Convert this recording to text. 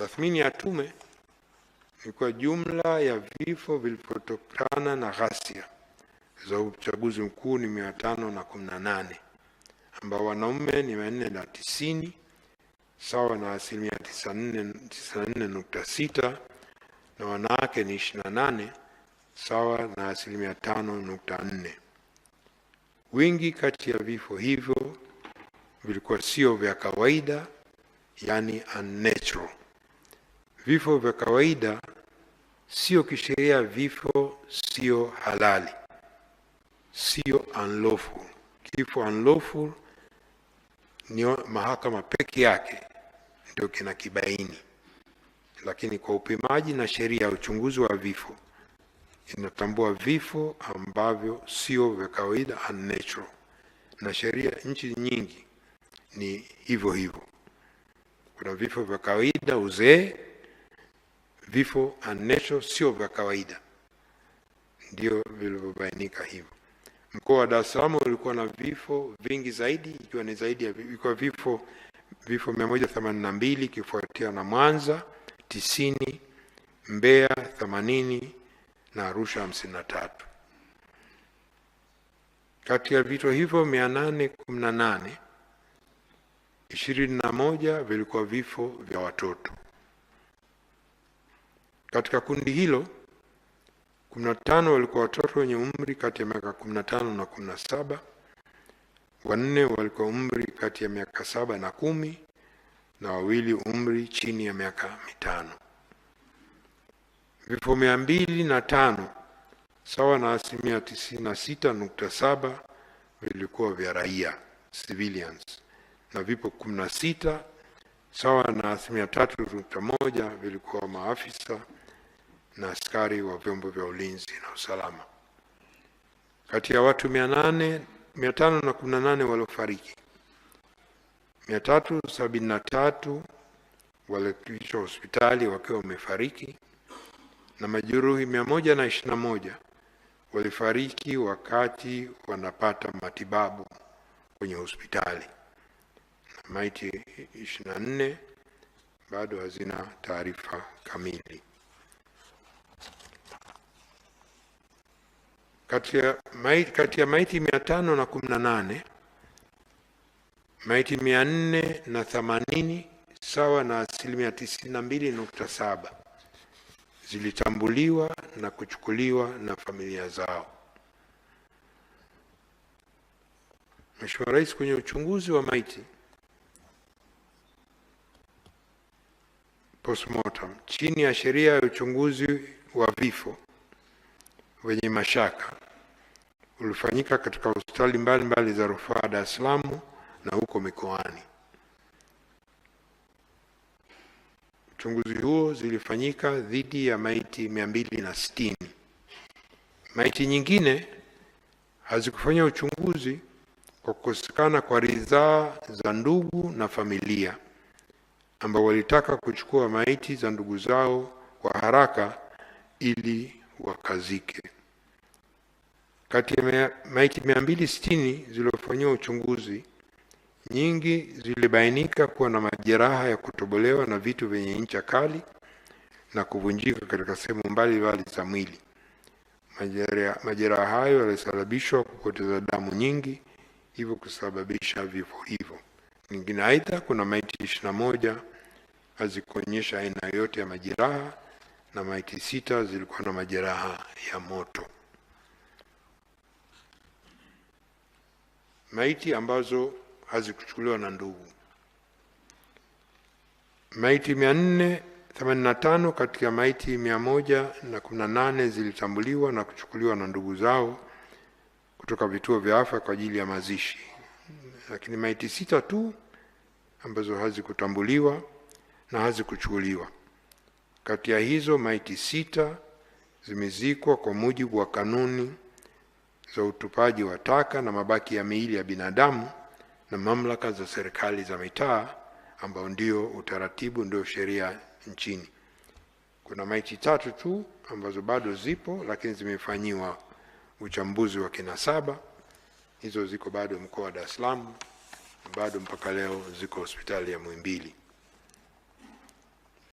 Tathmini ya tume ni kwa jumla ya vifo vilivyotokana na ghasia za uchaguzi mkuu ni 518, ambao wanaume ni 490 sawa na 94.6, na wanawake ni 28 sawa na 5.4. Wingi kati ya vifo hivyo vilikuwa sio vya kawaida, yani unnatural. Vifo vya kawaida sio kisheria, vifo sio halali, sio unlawful. Kifo unlawful ni mahakama peke yake ndio kinakibaini, lakini kwa upimaji na sheria ya uchunguzi wa vifo inatambua vifo ambavyo sio vya kawaida, unnatural, na sheria nchi nyingi ni hivyo hivyo. Kuna vifo vya kawaida, uzee, vifo unnatural sio vya kawaida, ndio vilivyobainika hivyo. Mkoa wa Dar es Salaam ulikuwa na vifo vingi zaidi, ikiwa ni zaidi ya vifo 182, kifuatia na Mwanza 90, Mbeya 80 na Arusha 53. Kati ya vifo hivyo 818, 21 vilikuwa vifo vya watoto. Katika kundi hilo 15 walikuwa watoto wenye umri kati ya miaka 15 na 17, 4 walikuwa umri kati ya miaka 7 na 10, na 2 umri chini ya miaka 5. Vifo 205 sawa na 96.7 vilikuwa vya raia, civilians, na vifo 16 sawa na 3.1 vilikuwa maafisa na askari wa vyombo vya ulinzi na usalama. Kati ya watu 518 waliofariki, 373 walifikishwa hospitali wakiwa wamefariki, na majeruhi 121 walifariki wakati wanapata matibabu kwenye hospitali, na maiti 24 bado hazina taarifa kamili. Kati ya maiti 518, maiti 480 sawa na 92.7 zilitambuliwa na kuchukuliwa na familia zao. Mheshimiwa Rais, kwenye uchunguzi wa maiti postmortem chini ya sheria ya uchunguzi wa vifo wenye mashaka ulifanyika katika hospitali mbalimbali za rufaa Dar es Salaam na huko mikoani. Uchunguzi huo zilifanyika dhidi ya maiti 260. Maiti nyingine hazikufanya uchunguzi kwa kukosekana kwa ridhaa za ndugu na familia, ambao walitaka kuchukua maiti za ndugu zao kwa haraka ili wakazike. Kati ya maiti 260 zilizofanyiwa uchunguzi, nyingi zilibainika kuwa na majeraha ya kutobolewa na vitu vyenye ncha kali na kuvunjika katika sehemu mbalimbali za mwili. Majeraha hayo yalisababishwa kupoteza damu nyingi, hivyo kusababisha vifo hivyo. Nyingine aidha, kuna maiti 21 hazikuonyesha aina yoyote ya majeraha, na maiti 6 zilikuwa na majeraha ya moto. Maiti ambazo hazikuchukuliwa na ndugu. Maiti 485 katika maiti 118 zilitambuliwa na kuchukuliwa na ndugu zao kutoka vituo vya afya kwa ajili ya mazishi, lakini maiti 6 tu ambazo hazikutambuliwa na hazikuchukuliwa. Kati ya hizo maiti 6 zimezikwa kwa mujibu wa kanuni za utupaji wa taka na mabaki ya miili ya binadamu na mamlaka za serikali za mitaa, ambao ndio utaratibu, ndio sheria nchini. Kuna maiti 3 tu ambazo bado zipo lakini zimefanyiwa uchambuzi wa kinasaba. Hizo ziko bado mkoa wa Dar es Salaam, bado mpaka leo ziko hospitali ya Muhimbili.